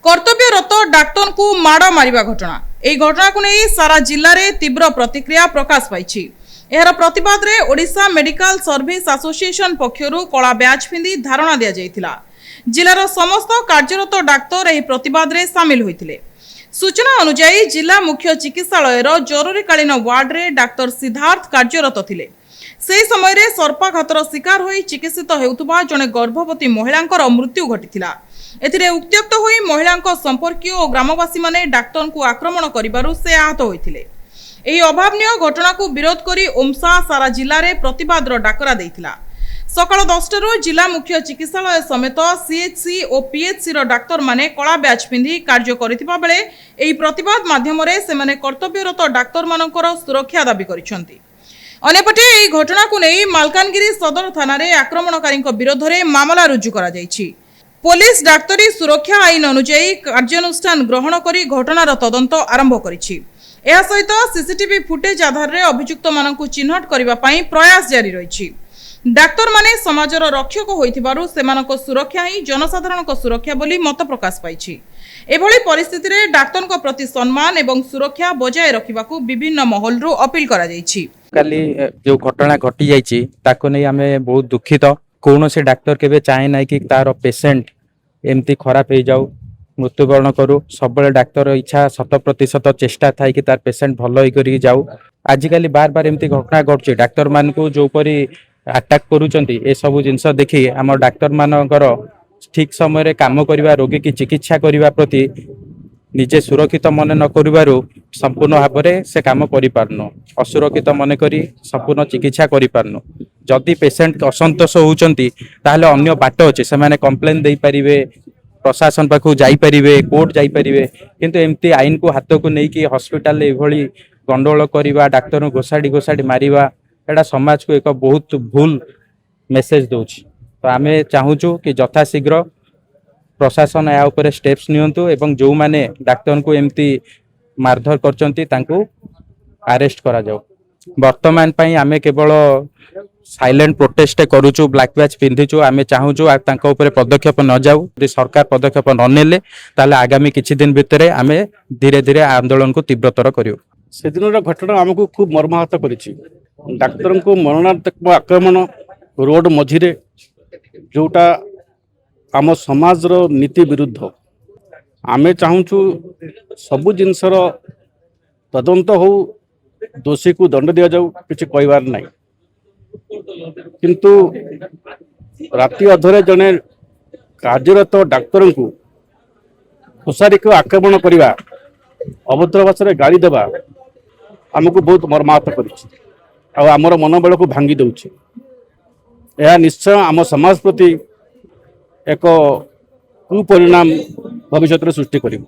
कर्तव्यरत doctor को माड़ मारिबा घटना एही घटना को नहीं सारा जिले में तीव्र प्रतिक्रिया प्रकाश पाई। यार प्रतिवाद रे ओडिशा मेडिकल सर्विस एसोसिएशन पक्षरु कला ब्याज पिंधि धारणा दिया जायतिला। जिलार समस्त कार्यरत डाक्तर एही प्रतिवाद रे शामिल होइतिले। सूचना अनुसार जिला मुख्य चिकित्सालय जरूरीकालीन वार्ड रे डाक्तर सिद्धार्थ कार्यरत थिले। से समय रे सर्पाघातर शिकार होई चिकित्सित हेउतबा जने गर्भवती महिलांकर मृत्यु घटिथिला। एथिरे उत्यक्त होई महिलांक संपर्कीय और ग्रामवासी माने डाक्तर को आक्रमण करिबारु से आहत होइथिले। एही अभावनीय घटना को विरोध करी ओमसा सारा जिले में प्रतिवाद डाकरा देइथिला। सकाळ 10 जिला मुख्य चिकित्सालय समेत सीएचसी और पीएचसी डाक्तर माने कला ब्याज पिंधि कार्य करिथिबा बेले एही प्रतिवाद माध्यम रे सेमाने कर्तव्यरत डाक्तर मानकर सुरक्षा दाबी करिसंती। अनेपटे एही घटना को नहीं मालकानगिरी सदर थाना रे आक्रमणकारी विरोध में मामला रुजु करा जायछि। पुलिस डाक्तरी सुरक्षा आईन अनुसार कार्यानुष्ठान ग्रहण करी घटनार तदंत आरंभ करिछि। एहा सहित सीसीटीवी फुटेज आधार रे अभियुक्त मानकु चिन्हट करिबा पई प्रयास जारी रहिछि। डाक्तर माने समाजर रक्षक होइथिबारु सेमानक सुरक्षा ही जनसाधारणक सुरक्षा बोली मत प्रकाश पाइछि। एभली परिस्थिति रे डाक्तरक प्रति सम्मान एवं सुरक्षा बजाय रखिबाकू विभिन्न महलरु अपील करा जायछि। काली जो घटना घटी जायछि ताको नै आमे बहुत दुखित। कोनोसी डाक्तर केबे चाहे नै कि तार पेशेंट एमती खराब हो जाऊ मृत्युवरण करू। सब डाक्तर इच्छा 100% चेष्टा थाई कि तार पेशेंट भल हो जाऊ। आजिकल बार बार एमती घटना घटुचे डाक्तर मान को जो परी अटैक करूचंती ए सब जिनस देखी आम डाक्तर मानकर ठीक समय काम करवा रोगी की चिकित्सा करने प्रति निजे सुरक्षित मन न करिवारु संपूर्ण भाव में से काम करिपारनु। असुरक्षित मन करी संपूर्ण चिकित्सा करिपारनु। जदि पेशेंट असंतोष होउचंती ताहले अन्य बाट अछि से माने कंप्लेन देई परिवे, प्रशासन पाखु जाई परिवे, कोर्ट जाई परिवे। किंतु एमती आईन को हाथ को नहीं कि हॉस्पिटल एभली गंडगोल करवा डाक्तर घोषाड़ी घोषाड़ी मारिवा एटा समाज को एक बहुत भूल मेसेज दउछि। तो आमे चाहूछु कि यथाशीघ्र प्रशासन या ऊपर स्टेप्स नियंतु एवं जो माने डाक्तर को एमती मारधर करचंती तांको अरेस्ट करा जाऊ। वर्तमान पई आमे केवल साइलेंट प्रोटेस्ट करूचु, ब्लैक बैच पिंधिचु। आमे चाहूचु आ तांको ऊपर पदक्षेप न जाऊ। यदि सरकार पदक्षेप न नेले ताले आगामी किछि दिन भितरे आमे धीरे धीरे आंदोलन को तीव्रतर करियो। से दिन घटना आमको खूब मर्माहत करिछि। डाक्तर को मरणात्मक आक्रमण रोड मझिरे जोटा आम समाज रो नीति विरुद्ध। आमे चाहूचु सबु जिनसर तदंत हो, दोषी को दंड दिया जाऊ, किछि कहबार नहीं। किंतु राति अधरे जने कार्यरत डाक्तर को घोषारी को आक्रमण करवा, अभद्र भाषा गाड़ी देवा आमको बहुत मर्माहत करिछि। आमर मनोबल को भांगी दउछि। यह निश्चय आम समाज प्रति एक कुपरिणाम भविष्य सृष्टि करिब।